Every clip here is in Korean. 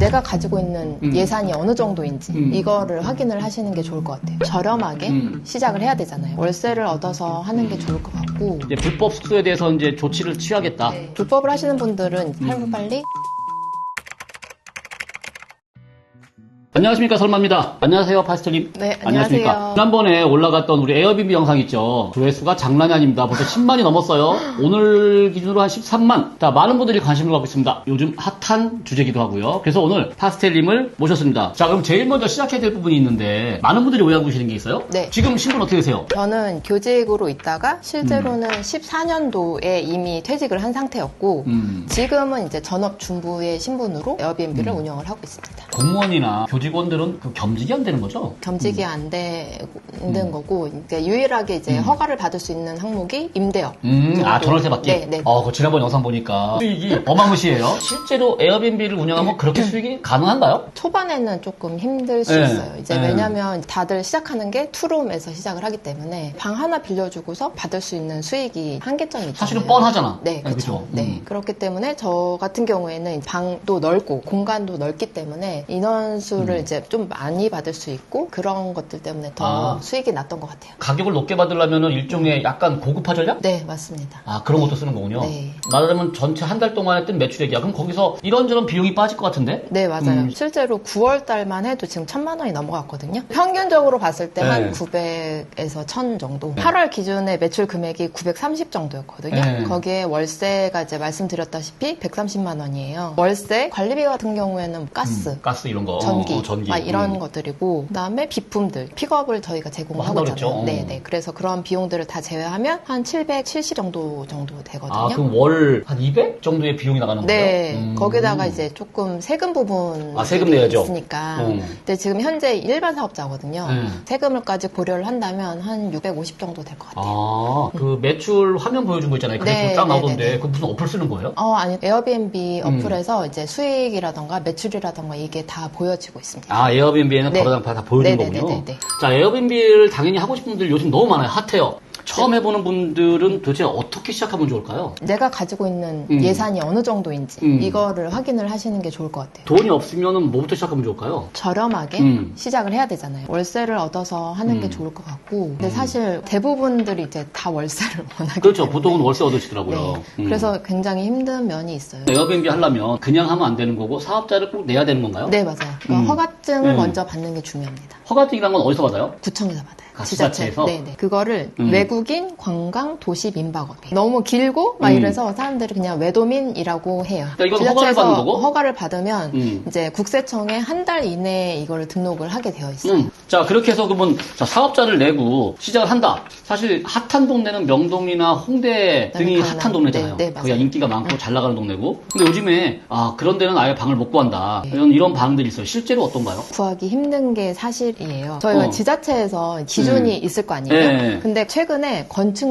내가 가지고 있는 예산이 어느 정도인지 이거를 확인을 하시는 게 좋을 것 같아요. 저렴하게 시작을 해야 되잖아요. 월세를 얻어서 하는 게 좋을 것 같고. 이제 불법 숙소에 대해서 이제 조치를 취하겠다. 네. 불법을 하시는 분들은 빨리. 안녕하십니까, 설마입니다. 안녕하세요, 파스텔님. 네, 안녕하십니까. 안녕하세요. 지난번에 올라갔던 우리 에어비앤비 영상 있죠. 조회수가 장난이 아닙니다. 벌써 10만이 넘었어요. 오늘 기준으로 한 13만. 자, 많은 분들이 관심을 갖고 있습니다. 요즘 핫한 주제기도 하고요. 그래서 오늘 파스텔님을 모셨습니다. 자, 그럼 제일 먼저 시작해야 될 부분이 있는데 많은 분들이 오해하고 계시는 게 있어요. 네. 지금 신분 어떻게 되세요? 저는 교직으로 있다가 실제로는 14년도에 이미 퇴직을 한 상태였고 지금은 이제 전업주부의 신분으로 에어비앤비를 운영을 하고 있습니다. 공무원이나 교직원들은 그 겸직이 안 되는 거죠? 겸직이 안 되는 거고, 그러니까 유일하게 이제 허가를 받을 수 있는 항목이 임대업. 아, 전월세받기? 네, 네. 그 지난번 영상 보니까 수익이 어마무시해요. 실제로 에어비앤비를 운영하면 그렇게 수익이 가능한가요? 초반에는 조금 힘들 수 네. 있어요. 이제 왜냐면 다들 시작하는 게 투룸에서 시작을 하기 때문에 방 하나 빌려주고서 받을 수 있는 수익이 한계점이 있잖아요. 사실은 뻔하잖아. 네, 그렇죠. 그죠? 네, 그렇기 때문에 저 같은 경우에는 방도 넓고 공간도 넓기 때문에 인원수를 이제 좀 많이 받을 수 있고 그런 것들 때문에 더 수익이 났던 것 같아요. 가격을 높게 받으려면 일종의 약간 고급화 전략? 네, 맞습니다. 아, 그런 것도 쓰는 거군요. 네. 말하자면 전체 한 달 동안 했던 매출액이야. 그럼 거기서 이런저런 비용이 빠질 것 같은데? 네, 맞아요. 실제로 9월 달만 해도 지금 1,000만 원이 넘어갔거든요. 평균적으로 봤을 때 한 네. 900에서 1,000 정도. 8월 기준에 매출 금액이 930 정도였거든요. 네. 거기에 월세가 이제 말씀드렸다시피 130만 원이에요. 월세, 관리비 같은 경우에는 가스, 가스 이런 거. 전기, 전기. 막 이런 것들이고 그다음에 비품들, 픽업을 저희가 제공을 하고 한다고 있잖아요. 그랬죠. 네, 네. 그래서 그런 비용들을 다 제외하면 한 770 정도 되거든요. 아, 그럼 월 한 200 정도의 비용이 나가는 거예요? 네, 거기다가 이제 조금 세금 부분 세금 내야죠. 있으니까. 근데 지금 현재 일반 사업자거든요. 세금을까지 고려를 한다면 한 650 정도 될 것 같아요. 아, 그 매출 화면 보여준 거 있잖아요. 그래프 네, 딱 네, 나오던데 네, 네. 그 무슨 어플 쓰는 거예요? 아니, 에어비앤비 어플에서 이제 수익이라던가 매출이라던가 이게 다 보여지고 있습니다. 아, 에어비앤비에는 네. 바로 다 보여준 네, 네, 거군요. 네, 네, 네. 자, 에어비앤비를 당연히 하고 싶은 분들 요즘 너무 많아요. 핫해요. 처음 해보는 분들은 도대체 어떻게 시작하면 좋을까요? 내가 가지고 있는 예산이 어느 정도인지 이거를 확인을 하시는 게 좋을 것 같아요. 돈이 없으면 뭐부터 시작하면 좋을까요? 저렴하게 시작을 해야 되잖아요. 월세를 얻어서 하는 게 좋을 것 같고 근데 사실 대부분들이 이제 다 월세를 원하기 그렇죠. 때문에 보통은 월세 얻으시더라고요. 네. 그래서 굉장히 힘든 면이 있어요. 에어비앤비 하려면 그냥 하면 안 되는 거고 사업자를 꼭 내야 되는 건가요? 네, 맞아요. 그러니까 허가증을 먼저 받는 게 중요합니다. 허가증이란 건 어디서 받아요? 구청에서 받아요. 지자체에서? 네네. 그거를 외국인 관광 도시 민박업이 너무 길고 막 이래서 사람들이 그냥 외도민이라고 해요. 그러니까 이건 허가를 받는 거고? 허가를 받으면 이제 국세청에 한 달 이내에 이거를 등록을 하게 되어 있어요. 자, 그렇게 해서 그러면 사업자를 내고 시작을 한다. 사실 핫한 동네는 명동이나 홍대 등이 강남. 핫한 동네잖아요. 네, 네, 맞아요. 거기가 인기가 많고 잘 나가는 동네고. 근데 요즘에 그런 데는 아예 방을 못 구한다. 이런 반응들이 있어요. 실제로 어떤가요? 구하기 힘든 게 사실이에요. 저희가 지자체에서 기준이 있을 거 아니에요. 네. 근데 최근에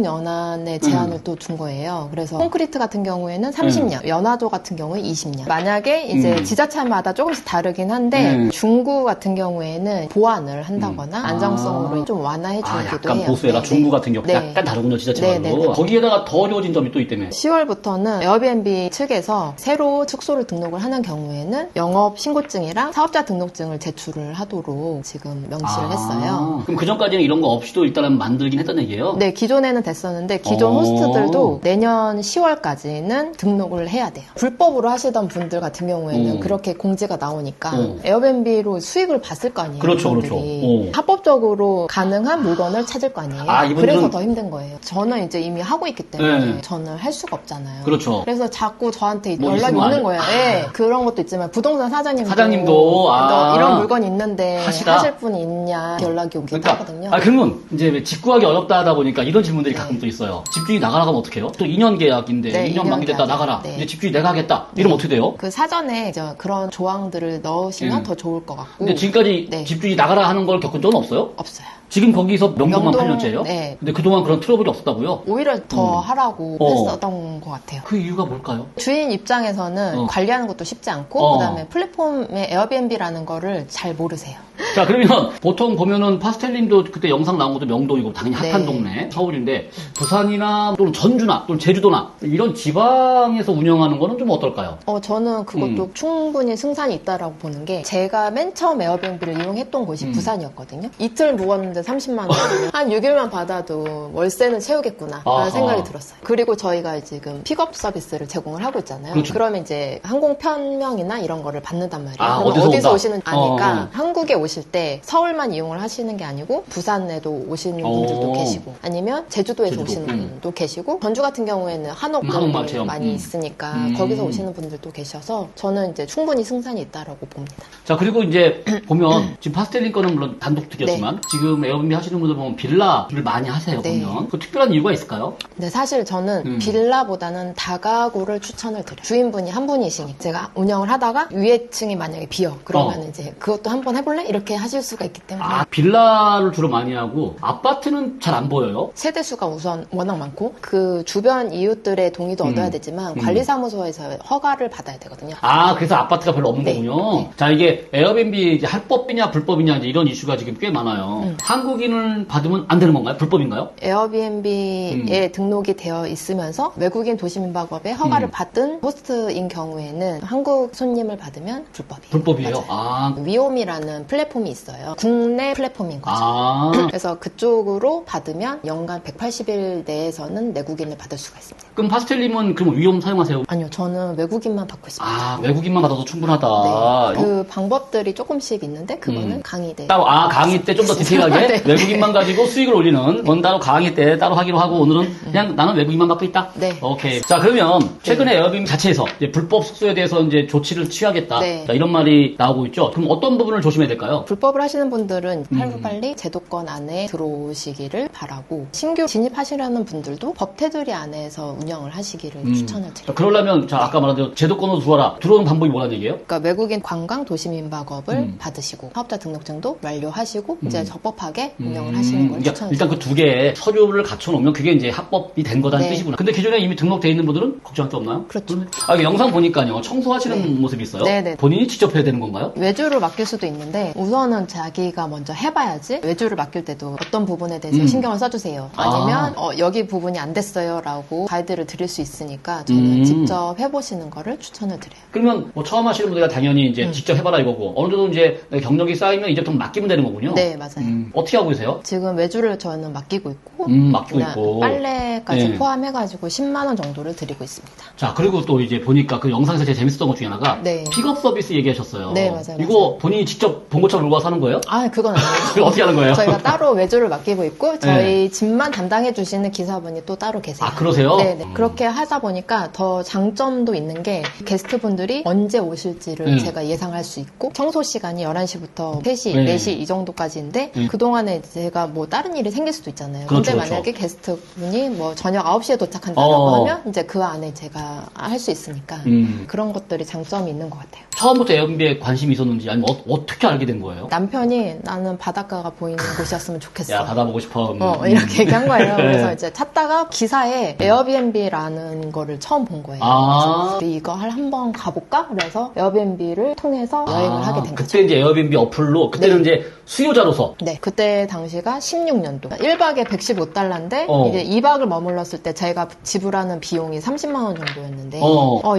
건축연한의 제한을 또 둔 거예요. 그래서 콘크리트 같은 경우에는 30년, 연화조 같은 경우에 20년. 만약에 이제 지자체마다 조금씩 다르긴 한데 중구 같은 경우에는 보완을 한다거나 안정성으로 좀 완화해 주기도 약간 해요. 보수해라. 네, 중구 네. 같은 경우 네. 약간 다르군요. 지자체마다. 네, 네, 네. 거기에다가 더 어려워진 점이 또 있다며. 10월부터는 에어비앤비 측에서 새로 축소를 등록을 하는 경우에는 영업 신고증이랑 사업자 등록증을 제출을 하도록 지금 명시를 했어요. 그럼 그 전까지는 이런 거 없이도 일단은 만들긴 했던 얘기예요? 네, 기존에는 됐었는데 기존 호스트들도 내년 10월까지는 등록을 해야 돼요. 불법으로 하시던 분들 같은 경우에는 그렇게 공지가 나오니까 에어비앤비로 수익을 봤을 거 아니에요. 그렇죠, 이분들이. 합법적으로 가능한 물건을 찾을 거 아니에요. 이분들은- 그래서 더 힘든 거예요. 저는 이제 이미 하고 있기 때문에 네. 저는 할 수가 없잖아요. 그렇죠. 그래서 자꾸 저한테 뭐 연락이 있으면 오는 거예요. 네, 그런 것도 있지만 부동산 사장님도 너 이런 물건 있는데 하시다. 하실 분이 있냐 연락이 오기도 하거든요. 그러면 이제 집 구하기 어렵다 하다 보니까 이런 질문들이 가끔 또 있어요. 집주인이 나가라면 어떡해요? 또 2년 계약인데 네, 2년 2년 만기됐다 계약. 나가라. 네. 이제 집주인 내가 하겠다. 이러면 어떻게 돼요? 그 사전에 이제 그런 조항들을 넣으시면 더 좋을 것 같고. 근데 지금까지 네. 집주인이 나가라 하는 걸 겪은 적은 없어요? 없어요. 지금 거기서 명동만 8년째예요? 네. 근데 그동안 그런 트러블이 없었다고요? 오히려 더 하라고 했었던 것 같아요. 그 이유가 뭘까요? 주인 입장에서는 관리하는 것도 쉽지 않고 그다음에 플랫폼의 에어비앤비라는 거를 잘 모르세요. 자, 그러면 보통 보면은 파스텔님도 그때 영상 나온 것도 명동이고 당연히 핫한 네. 동네 서울인데 부산이나 또는 전주나 또는 제주도나 이런 지방에서 운영하는 거는 좀 어떨까요? 저는 그것도 충분히 승산이 있다라고 보는 게 제가 맨 처음 에어비앤비를 이용했던 곳이 부산이었거든요. 이틀 묵었는데 30만 원. 한 6일만 받아도 월세는 채우겠구나 아하. 라는 생각이 들었어요. 그리고 저희가 지금 픽업 서비스를 제공을 하고 있잖아요. 그렇죠. 그러면 이제 항공 편명이나 이런 거를 받는단 말이에요. 아, 그러면 어디서 온다? 오시는 아니까 한국에 오실 때 서울만 이용을 하시는 게 아니고 부산에도 오시는 분들도 계시고 아니면 제주도에서 제주도. 오시는 분도 계시고 전주 같은 경우에는 한옥마을 한옥 체험. 많이 있으니까 거기서 오시는 분들도 계셔서 저는 이제 충분히 승산이 있다라고 봅니다. 자, 그리고 이제 보면 지금 파스텔님 거는 물론 단독특이었지만 지금 에어비앤비 하시는 분들 보면 빌라를 많이 하세요. 네. 보면 그 특별한 이유가 있을까요? 근데 사실 저는 빌라보다는 다가구를 추천을 드려요. 주인분이 한 분이시니까 제가 운영을 하다가 위에 층이 만약에 비어 그러면 이제 그것도 한번 해볼래? 이렇게 하실 수가 있기 때문에 아, 빌라를 주로 많이 하고 아파트는 잘 안 보여요. 세대수가 우선 워낙 많고 그 주변 이웃들의 동의도 얻어야 되지만 관리사무소에서 허가를 받아야 되거든요. 아, 그래서 아파트가 별로 없는 네. 거군요. 네. 자, 이게 에어비앤비 이제 합법이냐 불법이냐 이제 이런 이슈가 지금 꽤 많아요. 한국인을 받으면 안 되는 건가요? 불법인가요? 에어비앤비에 등록이 되어 있으면서 외국인 도시민박업에 허가를 받은 호스트인 경우에는 한국 손님을 받으면 불법이에요. 불법이에요. 맞아요. 아, 위홈이라는 플랫폼이 있어요. 국내 플랫폼인 거죠. 아. 그래서 그쪽으로 받으면 연간 180일 내에서는 내국인을 받을 수가 있습니다. 그럼 파스텔님은 그럼 위험 사용하세요? 아니요, 저는 외국인만 받고 있습니다. 아, 외국인만 받아도 충분하다. 네. 그 방법들이 조금씩 있는데 그거는 강의대. 따로 강의 때 좀 더 디테일하게 네. 외국인만 가지고 수익을 올리는 건 따로 강의 때 따로 하기로 하고 오늘은 그냥 나는 외국인만 받고 있다. 네. 오케이. 자, 그러면 최근에 에어비앤비 자체에서 이제 불법 숙소에 대해서 이제 조치를 취하겠다. 네. 자, 이런 말이 나오고 있죠. 그럼 어떤 부분을 조심해야 될까요? 불법을 하시는 분들은 빨리빨리 제도권 안에 들어오시기를 바라고 신규 진입하시려는 분들도 법 테두리 안에서 운영을 하시기를 추천을 드려요. 자, 그러려면 자, 아까 말한 대로 제도권으로 들어와라. 들어오는 방법이 뭐라는 얘기예요? 그러니까 외국인 관광 도시민박업을 받으시고 사업자 등록증도 완료하시고 이제 적법하게 운영을 하시는 걸 그러니까 추천드립니다. 일단 그 두 개의 서류를 갖춰놓으면 그게 이제 합법이 된 거다는 네. 뜻이구나. 근데 기존에 이미 등록돼 있는 분들은 걱정할 게 없나요? 그렇죠. 아, 이게 영상 보니까요. 청소하시는 모습이 있어요. 네네. 본인이 직접 해야 되는 건가요? 외주를 맡길 수도 있는데 우선은 자기가 먼저 해봐야지. 외주를 맡길 때도 어떤 부분에 대해서 신경을 써주세요. 아니면 여기 부분이 안 됐어요 라고 가이드를 드릴 수 있으니까 저는 직접 해보시는 거를 추천을 드려요. 그러면 뭐 처음 하시는 분들은 당연히 이제 직접 해봐라 이거고 어느 정도 이제 경력이 쌓이면 이제부터 맡기면 되는 거군요. 네, 맞아요. 어떻게 하고 계세요? 지금 외주를 저는 맡기고 있고 맡기고 그냥 있고. 빨래까지 네. 포함해가지고 10만 원 정도를 드리고 있습니다. 자, 그리고 또 이제 보니까 그 영상에서 제일 재밌었던 것 중에 하나가 네. 픽업 서비스 얘기하셨어요. 네, 맞아요, 이거 본인이 직접 본고처럼 들고 와서 하는 거예요? 아, 그건 아니에요. 그걸 어떻게 하는 거예요? 저희가 따로 외주를 맡기고 있고 저희 집만 담당해 주시는 기사분이 또 따로 계세요. 아, 그러세요? 네, 그렇게 하다 보니까 더 장점도 있는 게 게스트분들이 언제 오실지를 제가 예상할 수 있고 청소 시간이 11시부터 3시, 네. 4시 이 정도까지인데 그동안에 제가 뭐 다른 일이 생길 수도 있잖아요. 그렇죠, 근데 그렇죠. 만약에 게스트분이 뭐 저녁 9시에 도착한다고 어. 하면 이제 그 안에 제가 할 수 있으니까 그런 것들이 장점이 있는 것 같아요. 처음부터 에어비앤비에 관심이 있었는지 아니면 어떻게 알게 된 거예요? 남편이 나는 바닷가가 보이는 곳이었으면 좋겠어. 야, 받아보고 싶어. 이렇게 얘기한 거예요. 네. 그래서 이제 찾다가 기사에 에어비앤비라는 거를 처음 본 거예요. 아. 그래서 이거 한번 가볼까? 그래서 에어비앤비를 통해서 여행을 하게 된 거죠. 그때 이제 에어비앤비 어플로 그때는 네. 이제 수요자로서 네, 그때 당시가 16년도. 1박에 115달러인데 이제 2박을 머물렀을 때 제가 지불하는 비용이 30만 원 정도였는데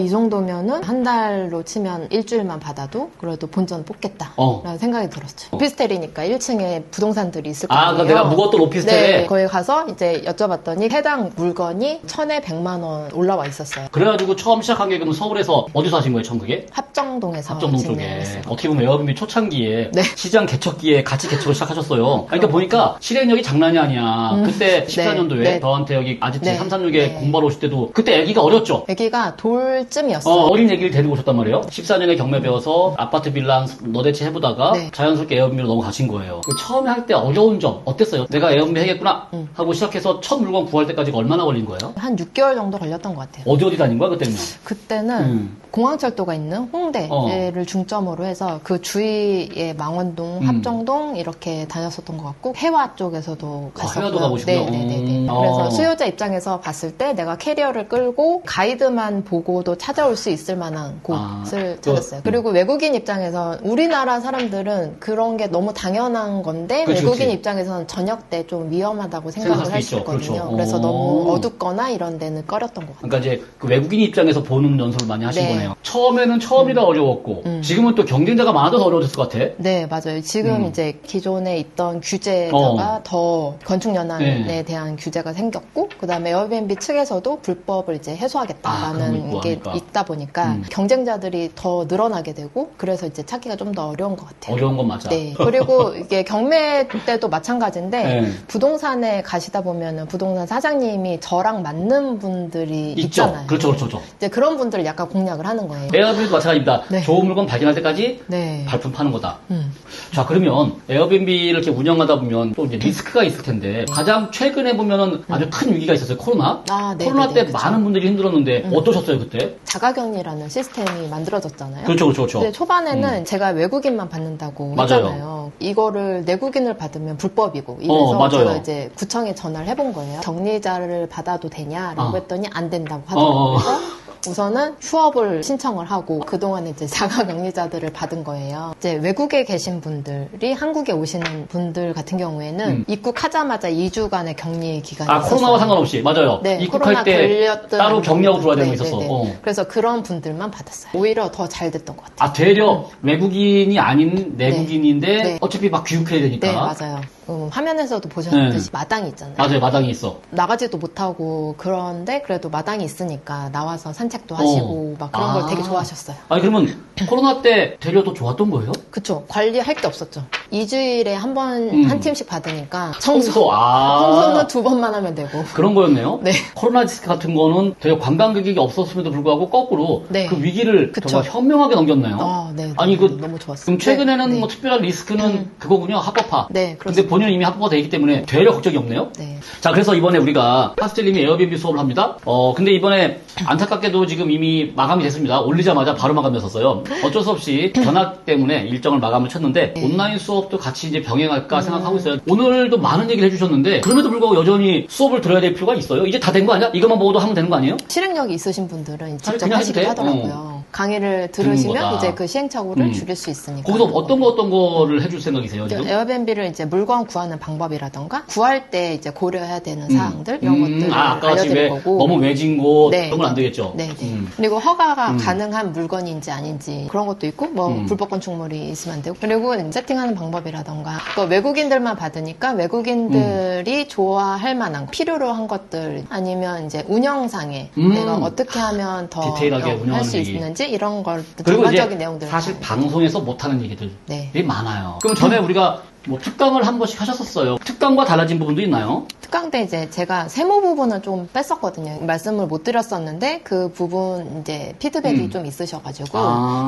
이 정도면은 한 달로 치면 일주일만 받아도 그래도 본전 뽑겠다라는 생각이 들었죠. 오피스텔이니까 1층에 부동산들이 있을 거 아니에요. 그러니까 내가 묵었던 오피스텔에 네, 거기 가서 이제 여쭤봤더니 해당 물건이 1,100만 원 올라와 있었어요. 그래가지고 처음 시작한 게 그럼 서울에서 어디서 하신 거예요, 처음 그게? 합정동에서 합정동 쪽에. 진행했어요. 어떻게 보면 에어비앤비 초창기에 네. 시장 개척기에 같이 개척을 시작하셨어요. 그러니까 보니까 실행력이 장난이 아니야. 그때 14년도에 네. 저한테 여기 아지트 네. 336에 네. 공부하러 오실 때도 그때 아기가 어렸죠? 아기가 돌쯤이었어요. 어린 애기를 데리고 오셨단 말이에요. 14년에 경매 배워서 아파트 빌라 너대체 해보다가 네. 자연스럽게 에어비앤비로 넘어가신 거예요. 처음에 할 때 어려운 점 어땠어요? 내가 에어비앤비 해야겠구나 하고 시작해서 첫 물건 구할 때까지가 얼마나 걸린 거예요? 한 6개월 정도 걸렸던 것 같아요. 어디 다닌 거야 그때는? 그때는 공항철도가 있는 홍대를 중점으로 해서 그 주위에 망원동, 합정동 이렇게 다녔었던 것 같고 해와 쪽에서도 갔었고요. 해와도 가보시고요. 네네네. 그래서 수요자 입장에서 봤을 때 내가 캐리어를 끌고 가이드만 보고도 찾아올 수 있을 만한 곳을 찾았어요. 그리고 외국인 입장에서 우리나라 사람들은 그런 게 너무 당연한 건데 그치, 외국인 그치. 입장에서는 저녁 때 좀 위험하다고 생각을 할 수 있죠. 있거든요. 그렇죠. 그래서 너무 어둡거나 이런 데는 꺼렸던 것 같아요. 그러니까 이제 그 외국인 입장에서 보는 연습을 많이 하신 네. 거네요. 처음에는 처음이라 어려웠고 지금은 또 경쟁자가 많아서 어려워졌을 것 같아. 네, 맞아요. 지금 이제 기존에 있던 규제가 더 건축연한에 대한 규제가 생겼고, 그 다음에 에어비앤비 측에서도 불법을 이제 해소하겠다라는 게 있다 보니까 경쟁자들이 더 늘어나게 되고, 그래서 이제 찾기가 좀 더 어려운 것 같아요. 어려운 건 맞아. 네. 그리고 이게 경매 때도 마찬가지인데, 네. 부동산에 가시다 보면은 부동산 사장님이 저랑 맞는 분들이 있죠. 있잖아요. 그렇죠, 그렇죠. 이제 그런 분들을 약간 공략을 하는 거예요. 에어비앤비도 마찬가지입니다. 네. 좋은 물건 발견할 때까지 네. 발품 파는 거다. 자, 그러면 에어비앤비를 이렇게 운영하다 보면 또 이제 리스크가 있을 텐데 가장 최근에 보면은 아주 큰 위기가 있었어요. 코로나. 아, 네, 코로나 네, 때 네, 많은 분들이 힘들었는데 어떠셨어요 그때? 자가격리라는 시스템이 만들어졌잖아요. 그렇죠, 그렇죠, 그렇죠. 근데 초반에는 제가 외국인만 받는다고 맞아요. 했잖아요. 이거를 내국인을 받으면 불법이고 이래서 맞아요. 제가 이제 구청에 전화를 해본 거예요. 격리자를 받아도 되냐라고 했더니 안 된다고 하더라고요. 그래서 우선은 휴업을 신청을 하고 그동안에 이제 자가격리자들을 받은 거예요. 이제 외국에 계신 분들이 한국에 오시는 분들 같은 경우에는 입국하자마자 2주간의 격리 기간이 있었어요. 코로나와 상관없이 맞아요. 네, 입국할 코로나 때 걸렸던 따로 격리하고 들어와야 되는 거 네, 있었어. 네, 네. 그래서 그런 분들만 받았어요. 오히려 더 잘 됐던 것 같아요. 아, 되려 외국인이 아닌 내국인인데 네. 어차피 막 귀국해야 되니까. 네, 맞아요. 화면에서도 보셨듯이 마당이 있잖아요. 맞아요, 마당이 있어. 나가지도 못하고 그런데 그래도 마당이 있으니까 나와서 산책도 하시고 막 그런 걸 되게 좋아하셨어요. 아니 그러면 코로나 때 되려도 좋았던 거예요? 그쵸. 관리할 게 없었죠. 2주일에 한 번, 한 팀씩 받으니까 청소는 2번만 하면 되고. 그런 거였네요? 네. 코로나 리스크 같은 거는 되게 관광객이 없었음에도 불구하고 거꾸로 네. 그 위기를 그쵸. 정말 현명하게 넘겼나요? 아, 네. 아니, 너무 좋았어요. 그럼 최근에는 네. 뭐 특별한 리스크는 그거군요. 합법화. 네, 근데 그렇습니다. 본인은 이미 합법화 되기 때문에 되려 걱정이 없네요? 네. 자, 그래서 이번에 우리가 파스텔님이 에어비앤비 수업을 합니다. 근데 이번에 안타깝게도 지금 이미 마감이 됐습니다. 올리자마자 바로 마감이 됐었어요. 어쩔 수 없이 견학 때문에 일정을 마감을 쳤는데 온라인 수업도 같이 이제 병행할까 생각하고 있어요. 오늘도 많은 얘기를 해주셨는데 그럼에도 불구하고 여전히 수업을 들어야 될 필요가 있어요. 이제 다 된 거 아니야? 이것만 보고도 하면 되는 거 아니에요? 실행력이 있으신 분들은 직접 그냥 하시기도 해도 돼? 하더라고요. 강의를 듣는 들으시면 거다. 이제 그 시행착오를 줄일 수 있으니까. 거기서 어떤 거를 해줄 생각이세요, 지금? 에어비앤비를 이제 물건 구하는 방법이라던가 구할 때 이제 고려해야 되는 사항들 이런 것들을 아까 지금 알려드릴 거고. 너무 외진 곳 네, 그런 건 안 되겠죠? 네, 네. 그리고 허가가 가능한 물건인지 아닌지 그런 것도 있고 뭐 불법 건축물이 있으면 안 되고 그리고 세팅하는 방법이라던가 또 외국인들만 받으니까 외국인들이 좋아할 만한 필요로 한 것들 아니면 이제 운영상에 내가 어떻게 하면 더 디테일하게 할 운영하는 수 얘기. 있는지 이런 걸 그리고 전반적인 이제 내용들을 사실 다 방송에서 못하는 얘기들이 네. 많아요. 그럼 전에 우리가 뭐 특강을 한 번씩 하셨었어요. 특강과 달라진 부분도 있나요? 특강 때 이제 제가 세무 부분을 좀 뺐었거든요. 말씀을 못 드렸었는데 그 부분 이제 피드백이 좀 있으셔가지고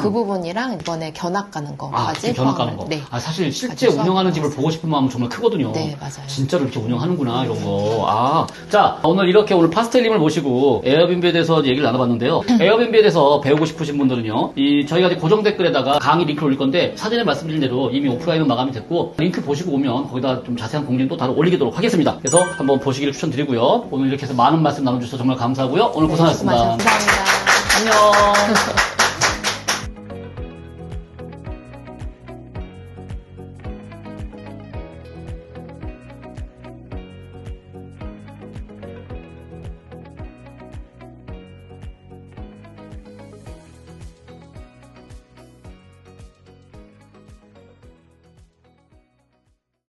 그 부분이랑 이번에 견학 가는 거까지 견학 가는 포함을- 거. 네. 사실 실제 같이 운영하는 수업을 집을 보고 싶은 마음은 정말 크거든요. 네, 맞아요. 진짜로 이렇게 운영하는구나 이런 거. 자 오늘 이렇게 오늘 파스텔님을 모시고 에어비앤비에 대해서 얘기를 나눠봤는데요. 에어비앤비에 대해서 배우고 싶으신 분들은요. 저희가 이제 고정 댓글에다가 강의 링크를 올릴 건데 사전에 말씀드린 대로 이미 오프라인은 마감이 됐고 링크 보시고 오면 거기다 좀 자세한 공지도 따로 올리도록 하겠습니다. 그래서 한번 보시기를 추천드리고요. 오늘 이렇게 해서 많은 말씀 나눠주셔서 정말 감사하고요. 오늘 고생하셨습니다. 감사합니다. 안녕.